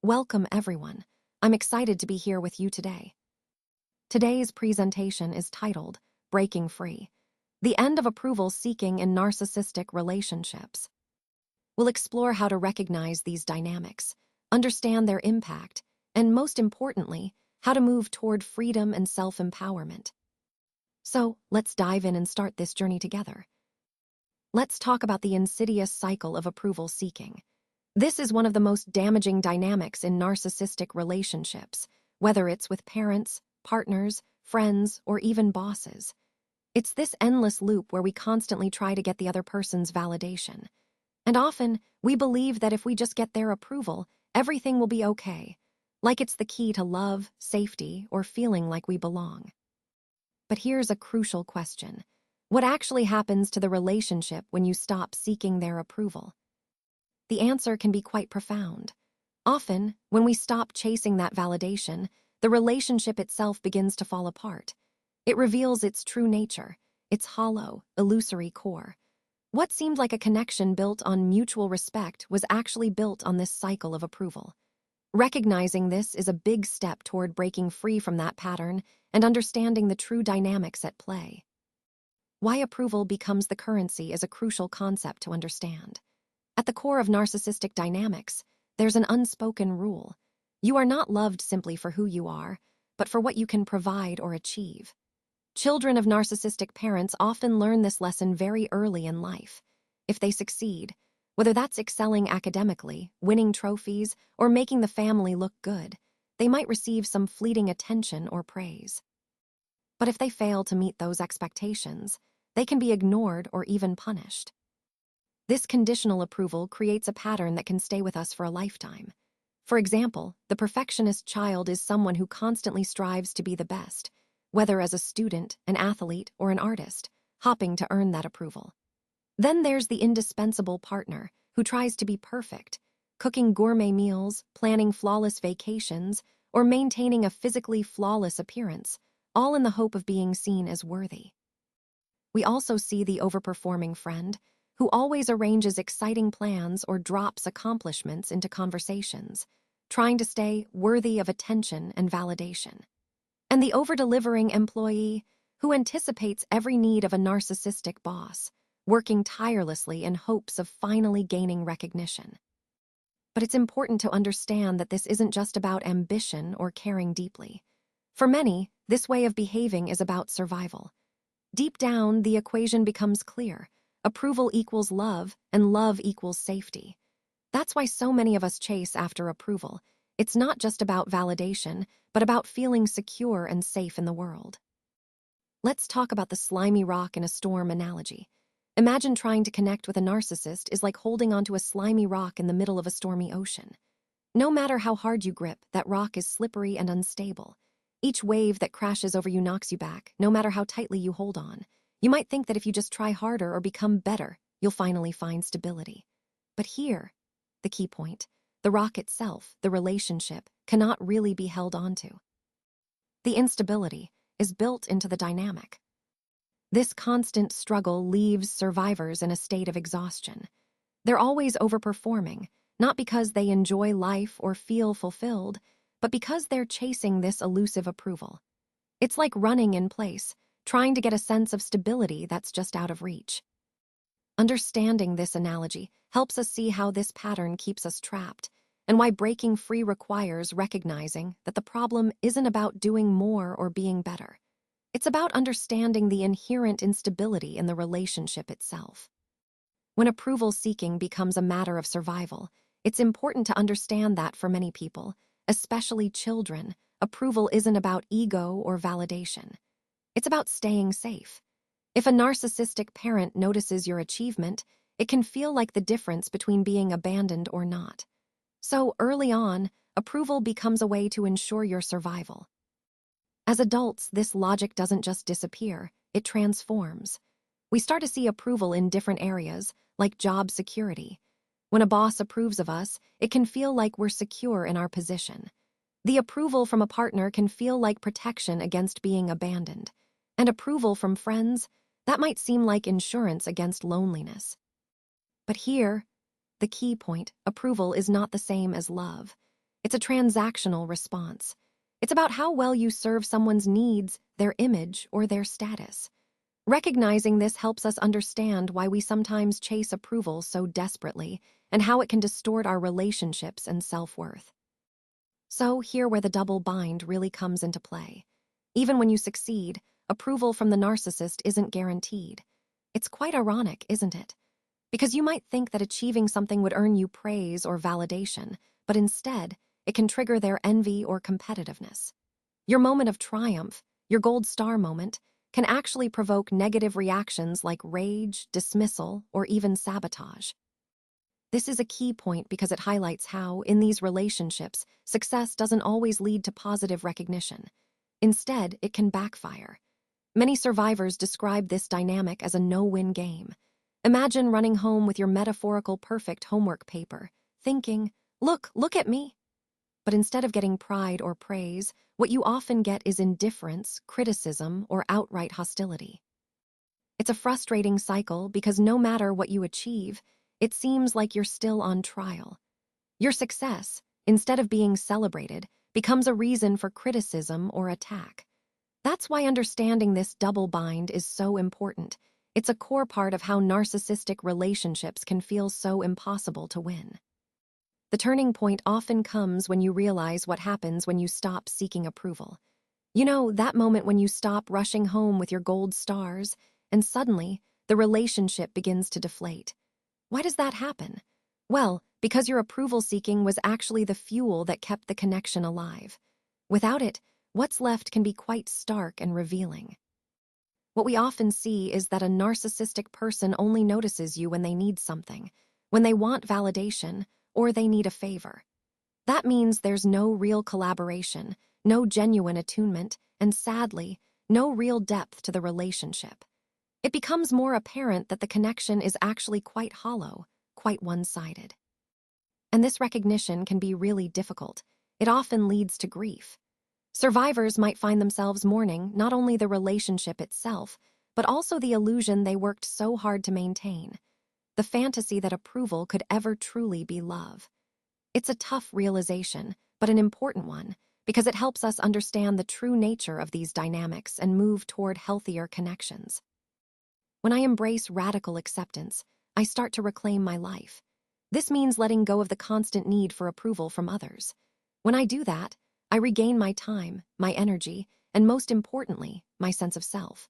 Welcome, everyone. I'm excited to be here with you today. Today's presentation is titled Breaking Free: The End of Approval Seeking in Narcissistic Relationships. We'll explore how to recognize these dynamics, understand their impact, and most importantly, how to move toward freedom and self-empowerment. So, let's dive in and start this journey together. Let's talk about the insidious cycle of approval seeking. This is one of the most damaging dynamics in narcissistic relationships, whether it's with parents, partners, friends, or even bosses. It's this endless loop where we constantly try to get the other person's validation. And often, we believe that if we just get their approval, everything will be okay, like it's the key to love, safety, or feeling like we belong. But here's a crucial question. What actually happens to the relationship when you stop seeking their approval? The answer can be quite profound. Often, when we stop chasing that validation, the relationship itself begins to fall apart. It reveals its true nature, its hollow, illusory core. What seemed like a connection built on mutual respect was actually built on this cycle of approval. Recognizing this is a big step toward breaking free from that pattern and understanding the true dynamics at play. Why approval becomes the currency is a crucial concept to understand. At the core of narcissistic dynamics, there's an unspoken rule. You are not loved simply for who you are, but for what you can provide or achieve. Children of narcissistic parents often learn this lesson very early in life. If they succeed, whether that's excelling academically, winning trophies, or making the family look good, they might receive some fleeting attention or praise. But if they fail to meet those expectations, they can be ignored or even punished. This conditional approval creates a pattern that can stay with us for a lifetime. For example, the perfectionist child is someone who constantly strives to be the best, whether as a student, an athlete, or an artist, hopping to earn that approval. Then there's the indispensable partner, who tries to be perfect, cooking gourmet meals, planning flawless vacations, or maintaining a physically flawless appearance, all in the hope of being seen as worthy. We also see the overperforming friend, who always arranges exciting plans or drops accomplishments into conversations, trying to stay worthy of attention and validation. And the over-delivering employee, who anticipates every need of a narcissistic boss, working tirelessly in hopes of finally gaining recognition. But it's important to understand that this isn't just about ambition or caring deeply. For many, this way of behaving is about survival. Deep down, the equation becomes clear. Approval equals love, and love equals safety. That's why so many of us chase after approval. It's not just about validation, but about feeling secure and safe in the world. Let's talk about the slimy rock in a storm analogy. Imagine trying to connect with a narcissist is like holding onto a slimy rock in the middle of a stormy ocean. No matter how hard you grip, that rock is slippery and unstable. Each wave that crashes over you knocks you back, no matter how tightly you hold on. You might think that if you just try harder or become better, you'll finally find stability. But here, the key point, the rock itself, the relationship, cannot really be held onto. The instability is built into the dynamic. This constant struggle leaves survivors in a state of exhaustion. They're always overperforming, not because they enjoy life or feel fulfilled, but because they're chasing this elusive approval. It's like running in place, trying to get a sense of stability that's just out of reach. Understanding this analogy helps us see how this pattern keeps us trapped, and why breaking free requires recognizing that the problem isn't about doing more or being better. It's about understanding the inherent instability in the relationship itself. When approval seeking becomes a matter of survival, it's important to understand that for many people, especially children, approval isn't about ego or validation. It's about staying safe. If a narcissistic parent notices your achievement, it can feel like the difference between being abandoned or not. So early on, approval becomes a way to ensure your survival. As adults, this logic doesn't just disappear, it transforms. We start to see approval in different areas, like job security. When a boss approves of us, it can feel like we're secure in our position. The approval from a partner can feel like protection against being abandoned. And approval from friends, that might seem like insurance against loneliness. But here, the key point, approval is not the same as love. It's a transactional response. It's about how well you serve someone's needs, their image, or their status. Recognizing this helps us understand why we sometimes chase approval so desperately and how it can distort our relationships and self-worth. So, here where the double bind really comes into play. Even when you succeed, approval from the narcissist isn't guaranteed. It's quite ironic, isn't it? Because you might think that achieving something would earn you praise or validation, but instead, it can trigger their envy or competitiveness. Your moment of triumph, your gold star moment, can actually provoke negative reactions like rage, dismissal, or even sabotage. This is a key point because it highlights how, in these relationships, success doesn't always lead to positive recognition. Instead, it can backfire. Many survivors describe this dynamic as a no-win game. Imagine running home with your metaphorical perfect homework paper, thinking, look at me. But instead of getting pride or praise, what you often get is indifference, criticism, or outright hostility. It's a frustrating cycle because no matter what you achieve, it seems like you're still on trial. Your success, instead of being celebrated, becomes a reason for criticism or attack. That's why understanding this double bind is so important. It's a core part of how narcissistic relationships can feel so impossible to win. The turning point often comes when you realize what happens when you stop seeking approval. You know, that moment when you stop rushing home with your gold stars, and suddenly, the relationship begins to deflate. Why does that happen? Well, because your approval seeking was actually the fuel that kept the connection alive. Without it, what's left can be quite stark and revealing. What we often see is that a narcissistic person only notices you when they need something, when they want validation, or they need a favor. That means there's no real collaboration, no genuine attunement, and sadly, no real depth to the relationship. It becomes more apparent that the connection is actually quite hollow, quite one-sided. And this recognition can be really difficult. It often leads to grief. Survivors might find themselves mourning not only the relationship itself, but also the illusion they worked so hard to maintain, the fantasy that approval could ever truly be love. It's a tough realization, but an important one, because it helps us understand the true nature of these dynamics and move toward healthier connections. When I embrace radical acceptance, I start to reclaim my life. This means letting go of the constant need for approval from others. When I do that, I regain my time, my energy, and most importantly, my sense of self.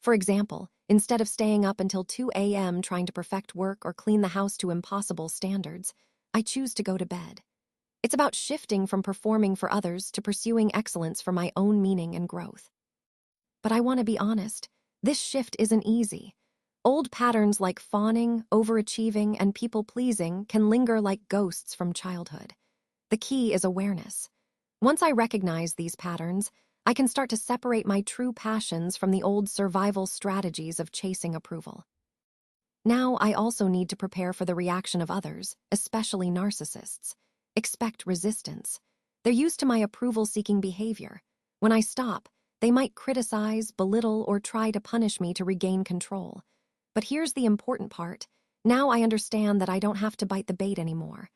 For example, instead of staying up until 2 a.m. trying to perfect work or clean the house to impossible standards, I choose to go to bed. It's about shifting from performing for others to pursuing excellence for my own meaning and growth. But I want to be honest, this shift isn't easy. Old patterns like fawning, overachieving, and people-pleasing can linger like ghosts from childhood. The key is awareness. Once I recognize these patterns, I can start to separate my true passions from the old survival strategies of chasing approval. Now I also need to prepare for the reaction of others, especially narcissists. Expect resistance. They're used to my approval-seeking behavior. When I stop, they might criticize, belittle, or try to punish me to regain control. But here's the important part. Now I understand that I don't have to bite the bait anymore.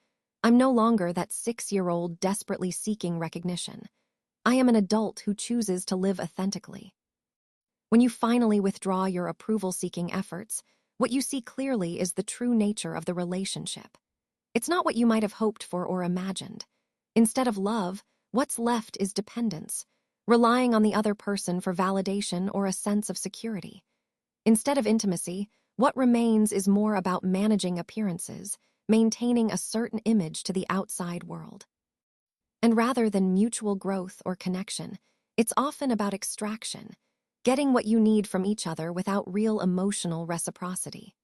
I'm no longer that 6-year-old desperately seeking recognition. I am an adult who chooses to live authentically. When you finally withdraw your approval-seeking efforts, what you see clearly is the true nature of the relationship. It's not what you might have hoped for or imagined. Instead of love, what's left is dependence, relying on the other person for validation or a sense of security. Instead of intimacy, what remains is more about managing appearances, maintaining a certain image to the outside world. And rather than mutual growth or connection, it's often about extraction, getting what you need from each other without real emotional reciprocity.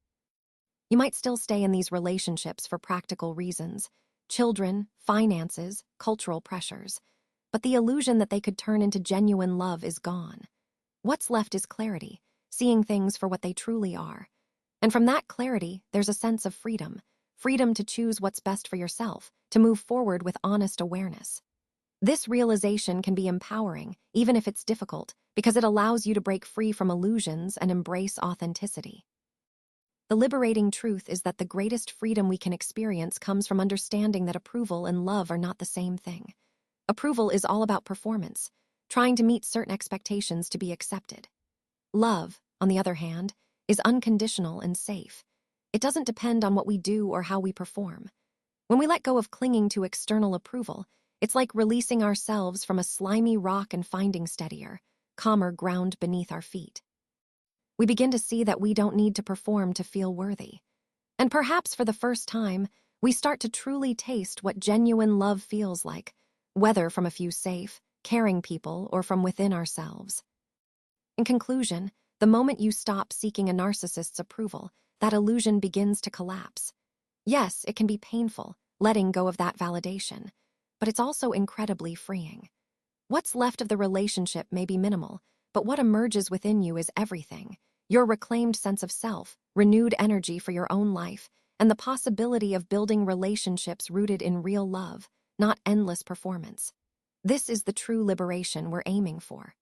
You might still stay in these relationships for practical reasons, children, finances, cultural pressures, but the illusion that they could turn into genuine love is gone. What's left is clarity, seeing things for what they truly are. And from that clarity, there's a sense of freedom to choose what's best for yourself, to move forward with honest awareness. This realization can be empowering, even if it's difficult, because it allows you to break free from illusions and embrace authenticity. The liberating truth is that the greatest freedom we can experience comes from understanding that approval and love are not the same thing. Approval is all about performance, trying to meet certain expectations to be accepted. Love, on the other hand, is unconditional and safe. It doesn't depend on what we do or how we perform. When we let go of clinging to external approval, it's like releasing ourselves from a slimy rock and finding steadier, calmer ground beneath our feet. We begin to see that we don't need to perform to feel worthy. And perhaps for the first time, we start to truly taste what genuine love feels like, whether from a few safe, caring people or from within ourselves. In conclusion, the moment you stop seeking a narcissist's approval, that illusion begins to collapse. Yes, it can be painful, letting go of that validation, but it's also incredibly freeing. What's left of the relationship may be minimal, but what emerges within you is everything. Your reclaimed sense of self, renewed energy for your own life, and the possibility of building relationships rooted in real love, not endless performance. This is the true liberation we're aiming for.